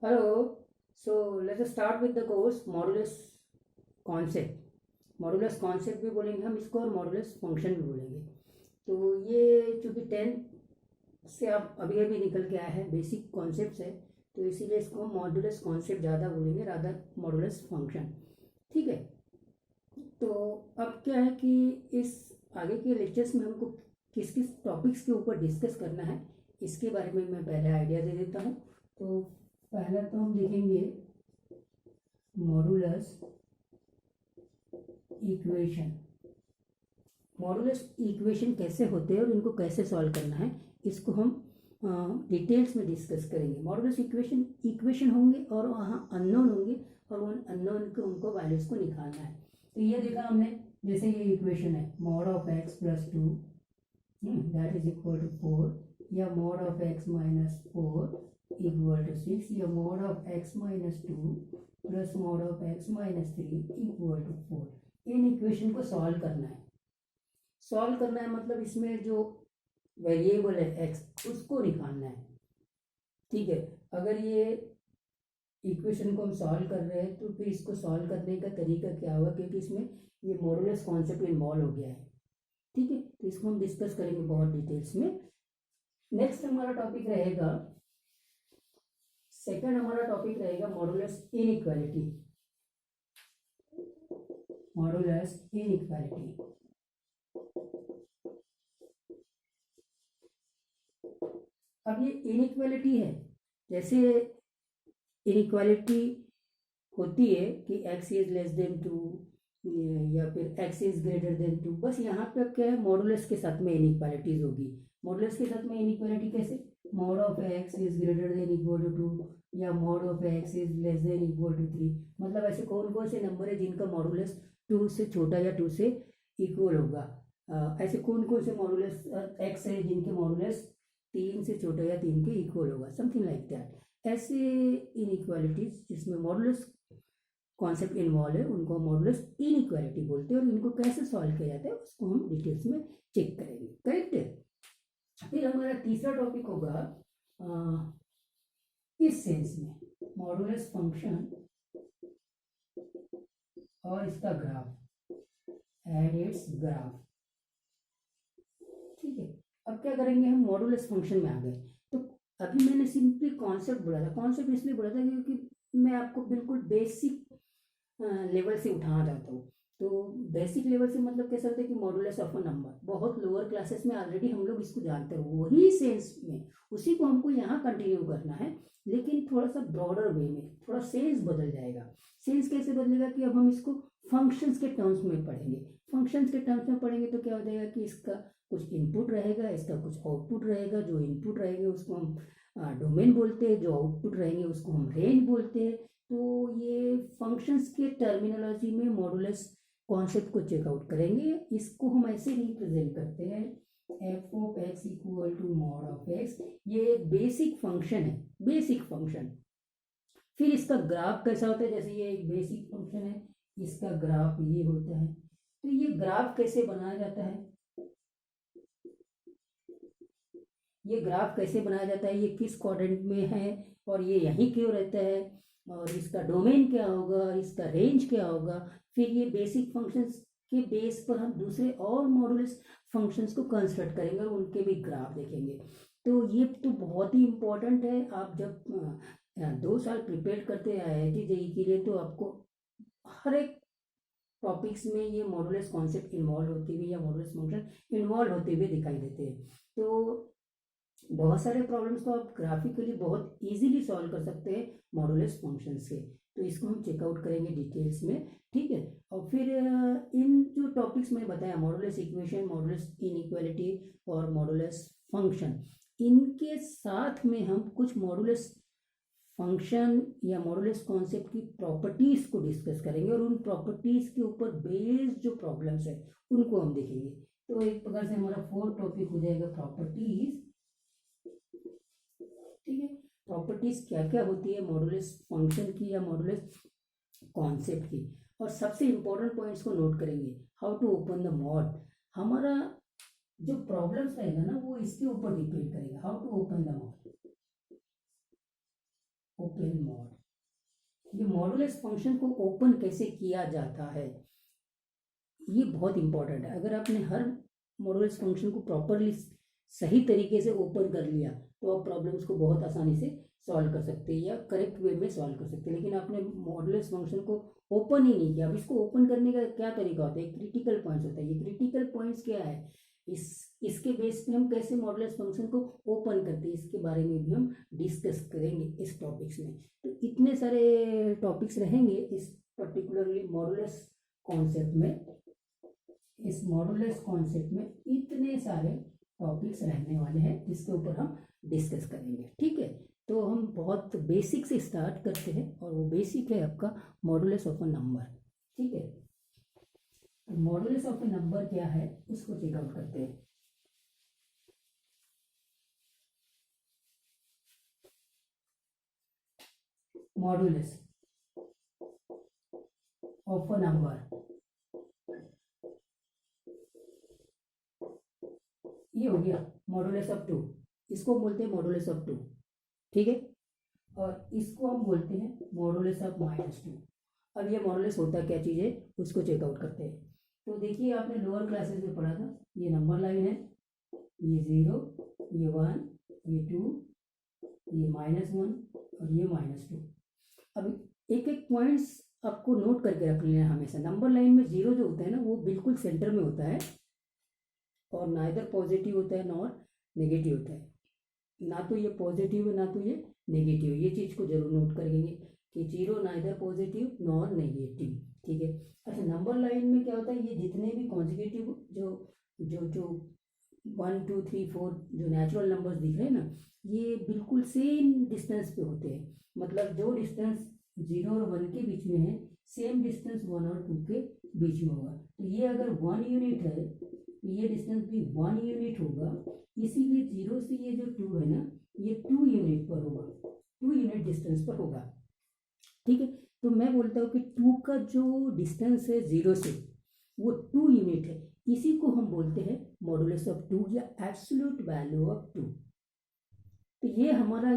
Hello. So let us start with the course modulus concept. Modulus concept भी बोलेंगे हम इसको और मॉडुलस फंक्शन भी बोलेंगे। तो ये चूँकि 10th से आप अभी अभी निकल के आया है, बेसिक कॉन्सेप्ट्स है, तो इसीलिए इसको हम मॉडुलस कॉन्सेप्ट ज़्यादा बोलेंगे रादर मॉडुलस फंक्शन। ठीक है। तो अब क्या है कि इस आगे के लेक्चर्स में हमको किस किस टॉपिक्स के ऊपर डिस्कस करना है इसके बारे में मैं पहले आइडिया दे देता हूँ। तो पहला तो हम देखेंगे मॉडुलस इक्वेशन। मॉडुलस इक्वेशन कैसे होते हैं और इनको कैसे सॉल्व करना है इसको हम डिटेल्स में डिस्कस करेंगे। मॉडुलस इक्वेशन होंगे और वहाँ अननोन होंगे और उन अननोन को उनको वैल्यूज को निकालना है। तो ये देखा हमने, जैसे ये इक्वेशन है mod of x plus 2 that is equal to 4, या mod of x minus 4 equal to 6, या mod of x minus 2 plus mod of x minus 3 equal to 4। इन इक्वेशन को सॉल्व करना है। सॉल्व करना है मतलब इसमें जो वेरिएबल है एक्स उसको निकालना है। ठीक है। अगर ये इक्वेशन को हम सॉल्व कर रहे हैं तो फिर इसको सॉल्व करने का तरीका क्या होगा, क्योंकि इसमें ये मॉडुलस कॉन्सेप्ट इन्वॉल्व हो गया है। ठीक है। तो इसको हम डिस्कस करेंगे बहुत डिटेल्स में। नेक्स्ट हमारा टॉपिक रहेगा, सेकंड हमारा टॉपिक रहेगा मॉडुलस इनइक्वालिटी। Modulus inequality. अब ये इनइक्वालिटी है, जैसे इनइक्वालिटी होती है कि x इज लेस देन 2 या फिर x इज ग्रेटर देन 2, बस यहाँ पे अब क्या है, मॉडुलस के साथ में इनइक्वालिटीज होगी। मॉडुलस के साथ में इनइक्वालिटी कैसे, mod of x is greater than equal to 2 या mod of x is less than equal to 3। मतलब ऐसे कौन कौन से नंबर है जिनका मॉडुलस 2 से छोटा या 2 से इक्वल होगा। ऐसे कौन कौन से मॉडुलस x है जिनके मॉडुलस 3 से छोटा या 3 के इक्वल होगा, समथिंग लाइक दैट। ऐसे इनइक्वालिटीज जिसमें मॉडुलस कॉन्सेप्ट इन्वॉल्व है उनको मॉडुलस इनइक्वालिटी बोलते हैं, और इनको कैसे सॉल्व किया जाता है उसको हम डिटेल्स में चेक करेंगे। करेक्ट है। फिर हमारा तीसरा टॉपिक होगा इस सेंस में मॉडुलस फंक्शन और इसका ग्राफ एंड इट्स ग्राफ। ठीक है। अब क्या करेंगे, हम मॉडुलस फंक्शन में आ गए। तो अभी मैंने सिंपली कॉन्सेप्ट बोला था। कॉन्सेप्ट इसलिए बोला था क्योंकि मैं आपको बिल्कुल बेसिक लेवल से उठाना चाहता हूँ। तो बेसिक लेवल से मतलब कैसा होता है कि मॉडुलस ऑफ अ नंबर बहुत लोअर क्लासेस में ऑलरेडी हम लोग इसको जानते हैं, वही सेंस में उसी को हमको यहाँ कंटिन्यू करना है, लेकिन थोड़ा सा ब्रॉडर वे में थोड़ा सेंस बदल जाएगा। सेंस कैसे बदलेगा कि अब हम इसको फंक्शंस के टर्म्स में पढ़ेंगे। फंक्शंस के टर्म्स में पढ़ेंगे तो क्या हो जाएगा कि इसका कुछ इनपुट रहेगा, इसका कुछ आउटपुट रहेगा। जो इनपुट रहेंगे उसको हम डोमेन बोलते हैं, जो आउटपुट रहेंगे उसको हम रेंज बोलते हैं। तो ये फंक्शंस के टर्मिनोलॉजी में मॉडुलस कॉन्सेप्ट को चेकआउट करेंगे। इसको हम ऐसे रिप्रेजेंट करते हैं f of x equal to mod of x. ये एक बेसिक फंक्शन है, बेसिक फंक्शन। फिर इसका ग्राफ कैसा होता है, जैसे ये एक बेसिक फंक्शन है, इसका ग्राफ ये होता है। तो ये ग्राफ कैसे बनाया जाता है, ये ग्राफ कैसे बनाया जाता है, ये किस क्वाड्रेंट में है और ये यहीं क्यों रहता है, और इसका डोमेन क्या होगा, इसका रेंज क्या होगा। फिर ये बेसिक फंक्शंस के बेस पर हम दूसरे और मॉडुलस फंक्शंस को कंस्ट्रक्ट करेंगे और उनके भी ग्राफ देखेंगे। तो ये तो बहुत ही इंपॉर्टेंट है। आप जब 2 साल प्रिपेयर करते हैं IIT JEE के लिए, तो आपको हर एक टॉपिक्स में ये मॉडुलस कॉन्सेप्ट इन्वॉल्व होते हुए या मॉडुलस फंक्शन इन्वॉल्व होते हुए दिखाई देते हैं। तो बहुत सारे प्रॉब्लम्स को आप ग्राफिकली बहुत इजीली सॉल्व कर सकते हैं मॉडुलस फंक्शन से। तो इसको हम चेकआउट करेंगे डिटेल्स में। ठीक है। और फिर इन जो टॉपिक्स मैंने बताया, मॉडुलस इक्वेशन, मॉडुलस इनइक्वालिटी और मॉडुलस फंक्शन, इनके साथ में हम कुछ मॉडुलस फंक्शन या मॉडुलस कॉन्सेप्ट की प्रॉपर्टीज को डिस्कस करेंगे, और उन प्रॉपर्टीज के ऊपर बेस्ड जो प्रॉब्लम्स है उनको हम देखेंगे। तो एक प्रकार से हमारा 4th टॉपिक हो जाएगा प्रॉपर्टीज। ठीक है। प्रॉपर्टीज क्या क्या होती है मॉडुलस फंक्शन की या मॉडुलस कॉन्सेप्ट की। और सबसे इंपॉर्टेंट पॉइंट्स को नोट करेंगे, how to open the mod. हमारा जो प्रॉब्लम्स रहेगा ना वो इसके ऊपर डिपेंड करेगा, how to open the mod. Open mod. ये मॉडुलस फंक्शन को ओपन कैसे किया जाता है, ये बहुत इंपॉर्टेंट है। अगर आपने हर मॉडुलस फंक्शन को प्रॉपरली सही तरीके से ओपन कर लिया तो आप प्रॉब्लम्स को बहुत आसानी से सॉल्व कर सकते हैं या करेक्ट वे में सॉल्व कर सकते हैं। लेकिन आपने मॉडुलस फंक्शन को ओपन ही नहीं किया। अब इसको ओपन करने का क्या तरीका होता है, क्रिटिकल पॉइंट्स होता है। ये क्रिटिकल पॉइंट्स क्या है, इसके बेस पे हम कैसे मॉडुलस फंक्शन को ओपन करते हैं, इसके बारे में भी हम डिस्कस करेंगे इस टॉपिक्स में। तो इतने सारे टॉपिक्स रहेंगे इस पर्टिकुलरली मॉडुलस कॉन्सेप्ट में। इस मॉडुलस कॉन्सेप्ट में इतने सारे टॉपिक्स रहने वाले हैं जिसके ऊपर हम डिस्कस करेंगे, ठीक है। तो हम बहुत बेसिक से स्टार्ट करते हैं और वो बेसिक है आपका मॉडुलस ऑफ अ नंबर, ठीक है। मॉडुलस ऑफ अ नंबर क्या है उसको चेकआउट करते हैं। मॉडुलस ऑफ अ नंबर, ये हो गया मॉडुलस ऑफ 2, इसको बोलते हैं मॉडुलस ऑफ 2, ठीक है। और इसको हम बोलते हैं मॉडुलस ऑफ -2। अब ये मॉडुलस होता क्या चीज़ है उसको चेकआउट करते हैं। तो देखिए आपने लोअर क्लासेस में पढ़ा था, ये नंबर लाइन है, ये 0, ये 1, ये 2, ये -1 और ये -2। अब एक एक पॉइंट्स आपको नोट करके रख लेना है हमेशा। नंबर लाइन में 0 जो होता है ना वो बिल्कुल सेंटर में होता है और ना इधर पॉजिटिव होता है नॉर नेगेटिव होता है। ना तो ये पॉजिटिव है ना तो ये नेगेटिव। ये चीज़ को जरूर नोट करेंगे कि 0 ना इधर पॉजिटिव नॉर नेगेटिव, ठीक है। अच्छा नंबर लाइन में क्या होता है, ये जितने भी कॉन्जिक्यूटिव जो जो जो 1 2 3 4 जो नेचुरल नंबर्स दिख रहे हैं ना, ये बिल्कुल सेम डिस्टेंस पे होते हैं। मतलब जो डिस्टेंस 0 और 1 के बीच में है सेम डिस्टेंस 1 और 2 के बीच में होगा। तो ये अगर 1 यूनिट है तो ये डिस्टेंस भी 1 यूनिट होगा। इसीलिए 0 से ये जो 2 है ना ये 2 यूनिट पर होगा, 2 यूनिट डिस्टेंस पर होगा, ठीक है। तो मैं बोलता हूँ कि 2 का जो डिस्टेंस है 0 से वो 2 यूनिट है। इसी को हम बोलते हैं मॉडुलस ऑफ 2 या एब्सोल्यूट वैल्यू ऑफ 2। तो ये हमारा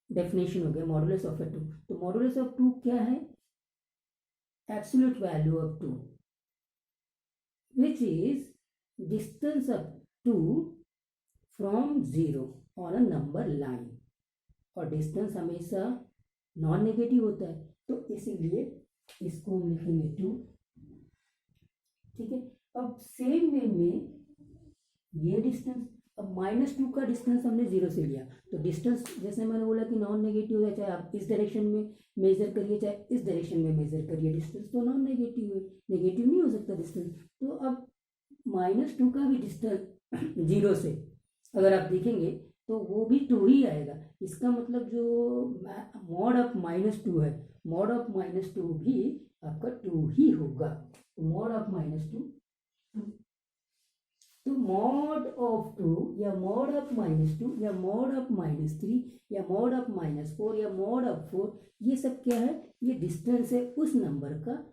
डेफिनेशन हो गया मॉडुलस ऑफ 2। तो मॉडुलस ऑफ 2 क्या है, absolute value of 2 which is distance of 2 from 0 on a number line। और डिस्टेंस हमेशा नॉन नेगेटिव होता है तो इसीलिए इसको हम लिखेंगे 2, ठीक है। अब सेम वे में ये डिस्टेंस, अब -2 का डिस्टेंस हमने 0 से लिया तो डिस्टेंस जैसे मैंने बोला कि नॉन नेगेटिव है, चाहे आप इस डायरेक्शन में मेजर करिए चाहे इस डायरेक्शन में मेजर करिए, डिस्टेंस तो नॉन नेगेटिव है, नेगेटिव नहीं हो सकता डिस्टेंस। तो अब -2 का भी डिस्टेंस 0 से अगर आप देखेंगे तो वो भी 2 ही आएगा। इसका मतलब जो मॉड ऑफ -2 है, मॉड ऑफ -2 भी आपका 2 ही होगा। तो मॉड ऑफ -2, तो मॉड ऑफ 2 या मॉड ऑफ -2 या मॉड ऑफ -3 या मॉड ऑफ -4 या मॉड ऑफ 4, ये सब क्या है, ये डिस्टेंस है उस नंबर का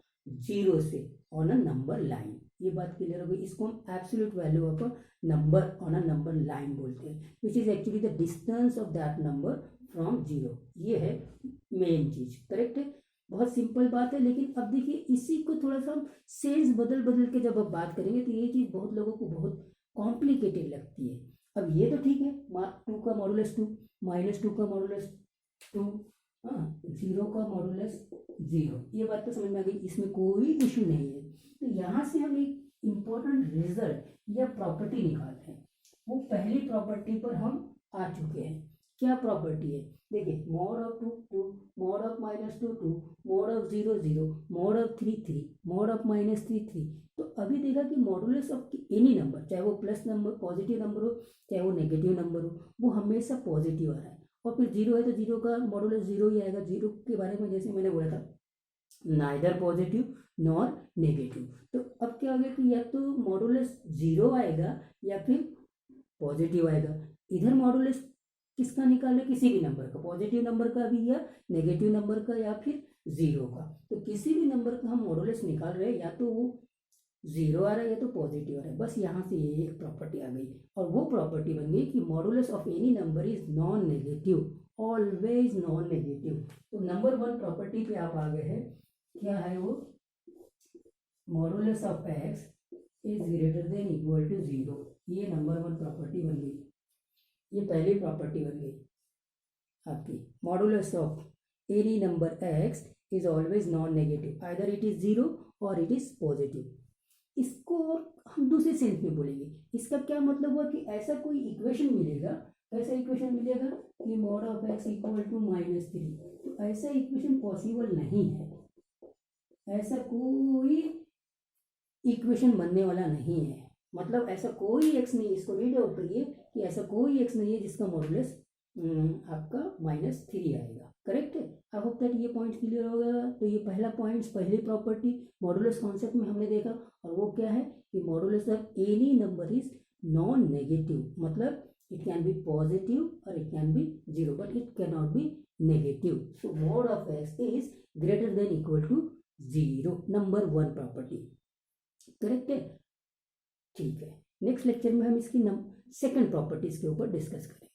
0 से ऑन अ नंबर लाइन। ये बात क्लियर हो गई। इसको हम absolute value of a number on a number line बोलते हैं, which is actually the distance of that number from 0। ये है मेन चीज, करेक्ट है। बहुत सिंपल बात है। लेकिन अब देखिए इसी को थोड़ा सा हम सेंस बदल बदल के जब आप बात करेंगे तो ये चीज बहुत लोगों को बहुत कॉम्प्लिकेटेड लगती है। अब ये तो ठीक है, 2 का मॉडुलस 2, -2 का मॉडुलस 2, हाँ 0 का मॉडुलस 0, ये बात तो समझ में आ गई, इसमें कोई इशू नहीं है। तो यहाँ से हम एक इम्पोर्टेंट रिजल्ट या प्रॉपर्टी निकालते हैं। वो पहली प्रॉपर्टी पर हम आ चुके हैं। क्या प्रॉपर्टी है, देखिए mod of 2 2, mod of -2 2, mod of 0 0, mod of 3 3, mod of -3 3। तो अभी देखा कि मॉडुलस ऑफ एनी नंबर, चाहे वो प्लस नंबर पॉजिटिव नंबर हो चाहे वो नेगेटिव नंबर हो, वो हमेशा पॉजिटिव आ रहा है। और फिर 0 है तो 0 का मॉडुलस 0 ही आएगा। 0 के बारे में जैसे मैंने बोला था नाइदर पॉजिटिव नॉर नेगेटिव। तो अब क्या हो गया कि या तो मॉडुलस 0 आएगा या फिर पॉजिटिव आएगा। इधर मॉडुलस किसका निकाले, किसी भी नंबर का, पॉजिटिव नंबर का भी या नेगेटिव नंबर का या फिर 0 का। तो किसी भी नंबर का हम मॉडुलस निकाल रहे हैं या तो वो 0 आ रहा है या तो पॉजिटिव आ रहा है। बस यहाँ से ये एक प्रॉपर्टी आ गई और वो प्रॉपर्टी बन गई कि modulus of any number is non negative always non negative. तो नंबर वन प्रॉपर्टी पे आप आ गए हैं, क्या है वो, modulus of x is greater than equal to 0। ये नंबर वन प्रॉपर्टी बन गई, ये पहली प्रॉपर्टी बन गई आपकी। Modulus of any number x is always non negative, either it is 0 और इट इज पॉजिटिव। इसको हम दूसरे सेंस में बोलेंगे, इसका क्या मतलब हुआ कि ऐसा कोई इक्वेशन मिलेगा, ऐसा इक्वेशन मिलेगा कि mod of x equal to -3। तो ऐसा इक्वेशन पॉसिबल नहीं है, ऐसा कोई इक्वेशन बनने वाला नहीं है। मतलब ऐसा कोई एक्स नहीं, इसको रीड आउट करिए कि ऐसा कोई एक्स नहीं है जिसका मॉडुलस आपका -3 आएगा। करेक्ट है। आई होप दैट ये पॉइंट क्लियर हो गया। तो ये पहला पॉइंट, पहली प्रॉपर्टी मॉडुलस कॉन्सेप्ट में हमने देखा, और वो क्या है कि modulus of any number is non negative, मतलब it can be positive or it can be 0, but it cannot be negative. So mod of x is greater than equal to 0, number one property. Correct है, ठीक है। Next lecture में हम इसकी second properties के ऊपर discuss करेंगे।